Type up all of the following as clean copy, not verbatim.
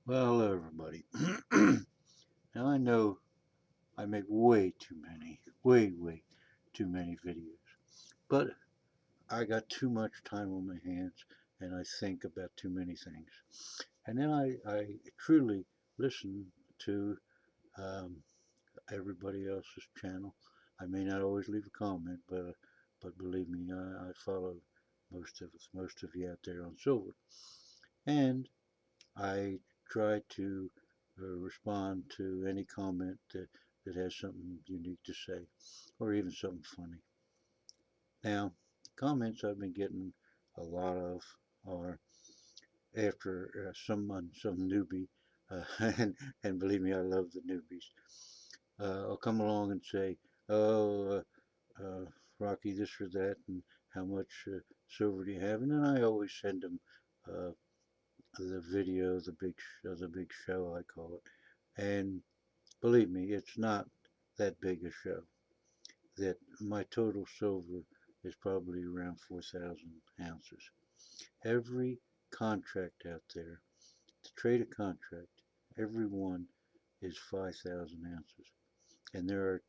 Well, hello everybody. Now I know I make way too many, way too many videos, but I got too much time on my hands and I think about too many things. And then I truly listen to um, everybody else's channel. I may not always leave a comment, but believe me, I follow most of you out there on Silver. And I try to respond to any comment that has something unique to say or even something funny. Now, comments I've been getting a lot of are after some newbie, and believe me, I love the newbies. I'll come along and say, "Oh, Rocky, this or that, and how much silver do you have?" And then I always send them uh, the video, the big show I call it. And believe me, it's not that big a show. That my total silver is probably around 4,000 ounces. Every contract out there, to trade a contract, every one is 5,000 ounces. And there are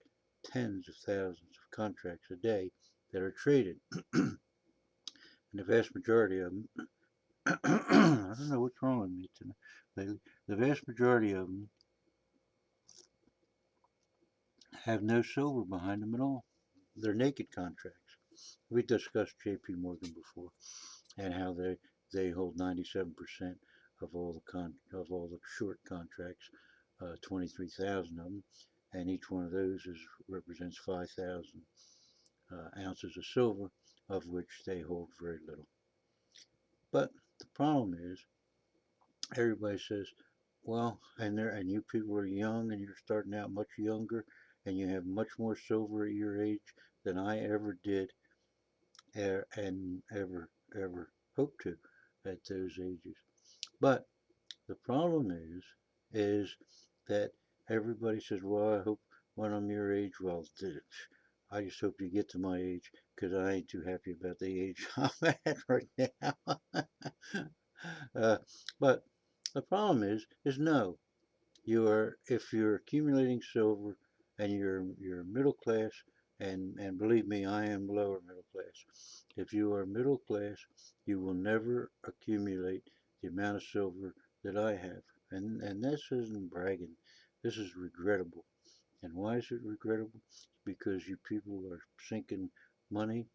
tens of thousands of contracts a day that are traded. And the vast majority of them, I don't know what's wrong with me tonight, lately. The vast majority of them have no silver behind them at all. They're naked contracts. We discussed J.P. Morgan before and how they hold 97% of all the short contracts, 23,000 of them, and each one of those represents 5,000 ounces of silver, of which they hold very little. But the problem is, everybody says, well, and you people are young and you're starting out much younger, and you have much more silver at your age than I ever did and ever hope to at those ages. But the problem is that everybody says, well, I hope when I'm your age, well, I just hope you get to my age because I ain't too happy about the age I'm at right now. uh, but the problem is no. If you're accumulating silver and you're middle class, and believe me, I am lower middle class. If you are middle class, you will never accumulate the amount of silver that I have. And this isn't bragging. This is regrettable. And why is it regrettable? Because you people are sinking money,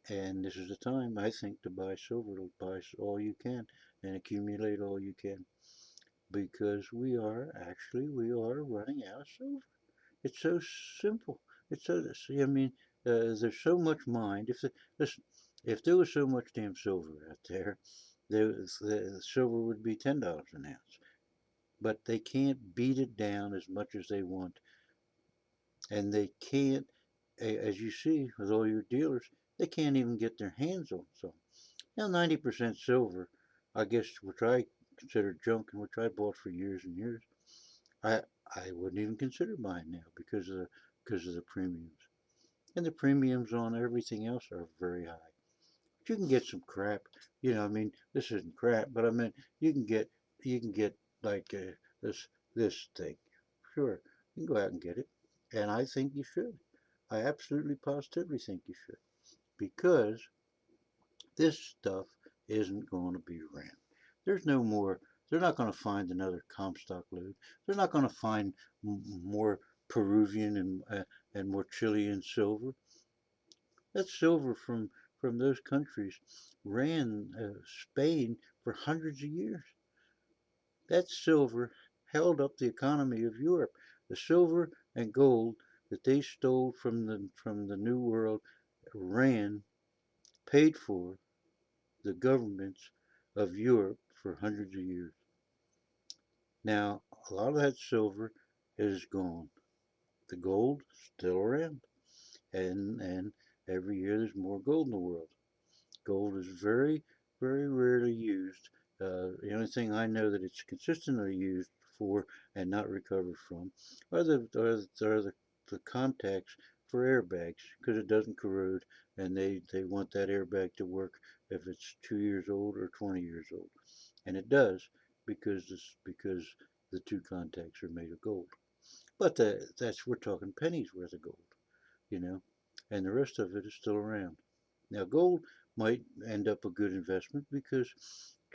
and this is the time, I think, to buy silver, to buy all you can and accumulate all you can, because we are running out of silver. It's so simple. It's so, see, I mean, there's so much mind. Listen, if there was so much damn silver out there, the silver would be $10 an ounce. But they can't beat it down as much as they want, and they can't, as you see with all your dealers, they can't even get their hands on some. Now, 90% silver, I guess, which I consider junk and which I bought for years and years, I I wouldn't even consider buying now because of the premiums. And the premiums on everything else are very high. But you can get some crap, I mean, this isn't crap, but I mean, you can get like this thing. Sure, you can go out and get it, and I think you should. I absolutely positively think you should, because this stuff isn't going to be around. There's no more. They're not going to find another Comstock load. They're not going to find more Peruvian and more Chilean silver. That silver from those countries ran Spain for hundreds of years. That silver held up the economy of Europe. The silver and gold that they stole from the New World ran, paid for the governments of Europe for hundreds of years. Now, a lot of that silver is gone. The gold still around, and every year there's more gold in the world. Gold is very rarely used. The only thing I know that it's consistently used for and not recovered from are the contacts for airbags, because it doesn't corrode, and they want that airbag to work if it's 2 years old or 20 years old, and it does. because the two contacts are made of gold. But that's we're talking pennies worth of gold, you know, and the rest of it is still around. Now, gold might end up a good investment because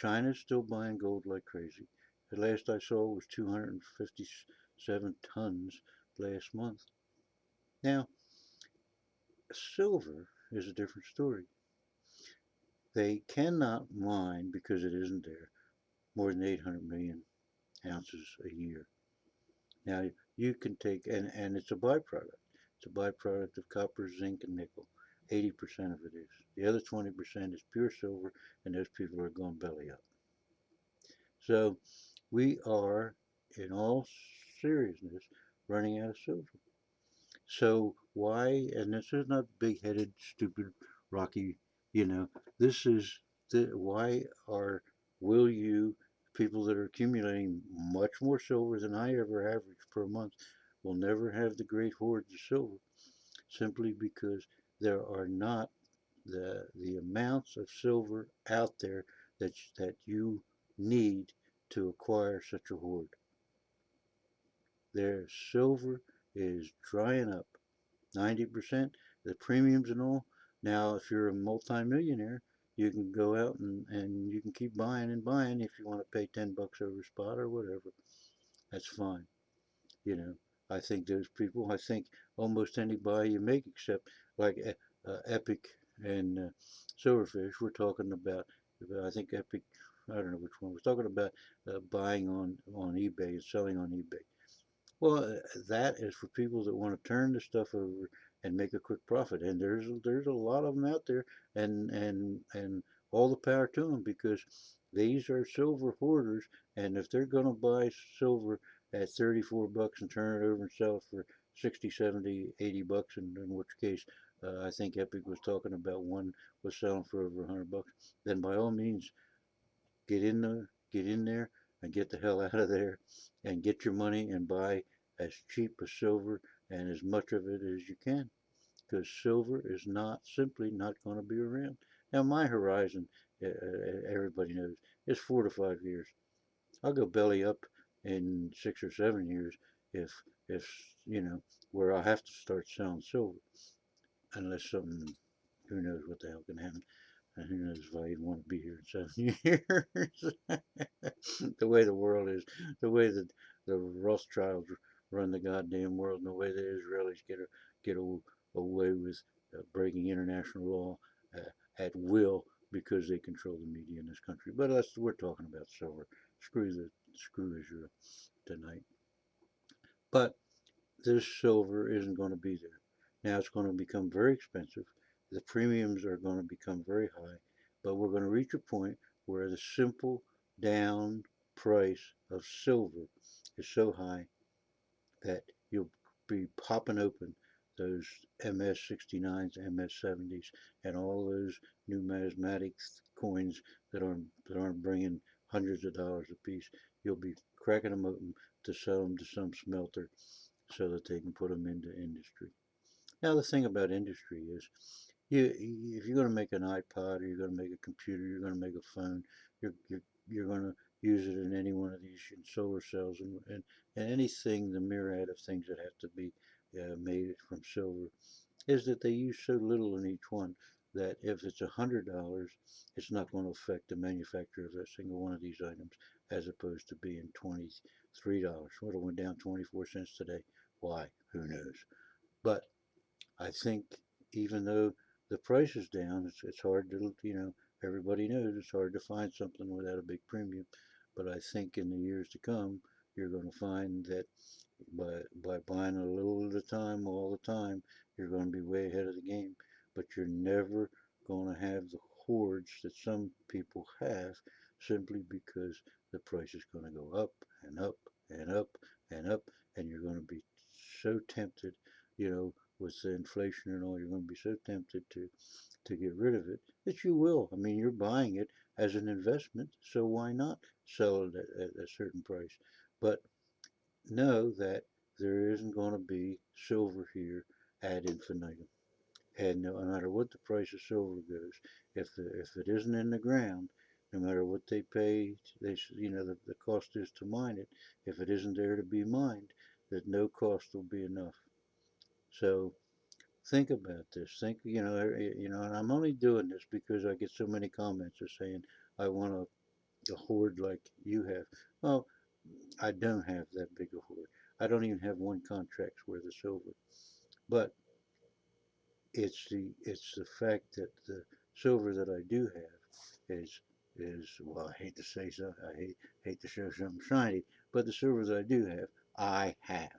China's still buying gold like crazy. The last I saw was 257 tons last month. Now, silver is a different story. They cannot mine because it isn't there more than 800 million ounces a year. Now, you can take, and it's a byproduct. It's a byproduct of copper, zinc, and nickel. 80% of it is. The other 20% is pure silver, and those people are going belly up. So we are, in all seriousness, running out of silver. So why, and this is not big-headed, stupid, rocky, you know, this is why will you, people that are accumulating much more silver than I ever average per month, will never have the great hoards of silver, simply because there are not the amounts of silver out there that you need to acquire such a hoard. Their silver is drying up. 90%, the premiums and all. Now, if you're a multimillionaire, you can go out and you can keep buying and buying if you want to pay 10 bucks over spot or whatever. That's fine. You know, I think those people, I think almost any buy you make, except like Epic and Silverfish, we're talking about, I think Epic, I don't know which one, we're talking about buying on eBay and selling on eBay. Well, that is for people that want to turn the stuff over and make a quick profit. And there's a lot of them out there, and all the power to them because these are silver hoarders. And if they're going to buy silver at 34 bucks and turn it over and sell it for 60, 70, 80 bucks, in which case I think Epic was talking about one was selling for over 100 bucks, then by all means get in there and get the hell out of there and get your money and buy as cheap as silver and as much of it as you can, because silver is not simply not going to be around. Now my horizon, everybody knows, is 4 to 5 years. I'll go belly up in 6 or 7 years if if you know where I have to start selling silver, unless something, who knows what the hell can happen. And who knows if I even want to be here in 7 years. The way the world is, the way that the Rothschilds run the goddamn world, and the way the Israelis get away with breaking international law at will because they control the media in this country. But we're talking about silver. Screw Israel tonight. But this silver isn't going to be there. Now it's going to become very expensive. The premiums are going to become very high, but we're going to reach a point where the simple down price of silver is so high that you'll be popping open those MS-69s, MS-70s, and all those numismatic coins that aren't bringing hundreds of dollars a piece. You'll be cracking them open to sell them to some smelter so that they can put them into industry. Now the thing about industry is, if you're going to make an iPod or you're going to make a computer, you're going to make a phone, you're going to use it in any one of these solar cells and anything, the myriad of things that have to be made from silver, is that they use so little in each one that if it's $100, it's not going to affect the manufacture of a single one of these items, as opposed to being $23. Well, it went down 24 cents today. Why? Who knows? But I think even though the price is down, it's hard to, everybody knows it's hard to find something without a big premium. But I think in the years to come, you're going to find that by buying a little at a time, all the time, you're going to be way ahead of the game. But you're never going to have the hoards that some people have, simply because the price is going to go up and up and up and up, and you're going to be so tempted, with the inflation and all, you're going to be so tempted to get rid of it that you will. I mean, you're buying it as an investment, so why not sell it at a certain price? But know that there isn't going to be silver here ad infinitum. And no matter what the price of silver goes, if it isn't in the ground, No matter what they pay, the cost is to mine it. If it isn't there to be mined, that no cost will be enough. So think about this. Think, and I'm only doing this because I get so many comments are saying I want a hoard like you have. Well, I don't have that big a hoard. I don't even have one contract's worth of silver. But it's the fact that the silver that I do have is well, I hate to say so, I hate to show something shiny, but the silver that I do have, I have.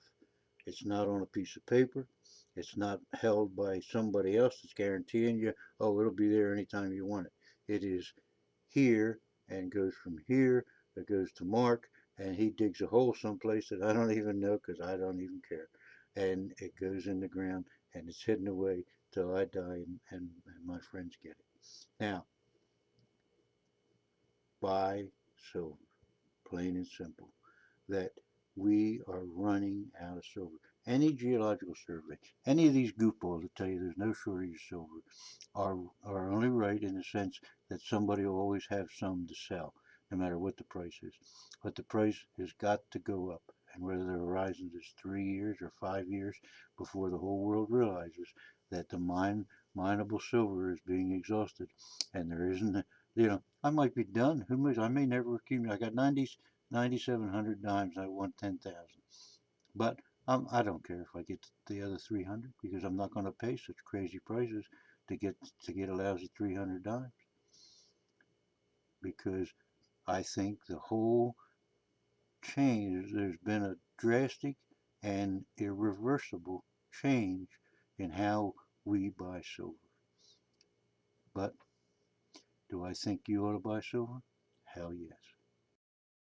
It's not on a piece of paper. It's not held by somebody else that's guaranteeing you, oh, it'll be there anytime you want it. It is here and goes from here, it goes to Mark, and he digs a hole someplace that I don't even know because I don't even care. And it goes in the ground and it's hidden away till I die and my friends get it. Now, buy silver, plain and simple. That we are running out of silver. Any geological survey, any of these goofballs that tell you there's no shortage of silver are only right in the sense that somebody will always have some to sell, no matter what the price is. But the price has got to go up. And whether the horizon is 3 years or 5 years before the whole world realizes that the mineable silver is being exhausted and there isn't, I might be done. Who knows? I may never accumulate. I got 9,700 dimes. I want 10,000. But I don't care if I get the other 300 because I'm not going to pay such crazy prices to get a lousy 300 dimes because I think the whole change, there's been a drastic and irreversible change in how we buy silver. But do I think you ought to buy silver? Hell yes.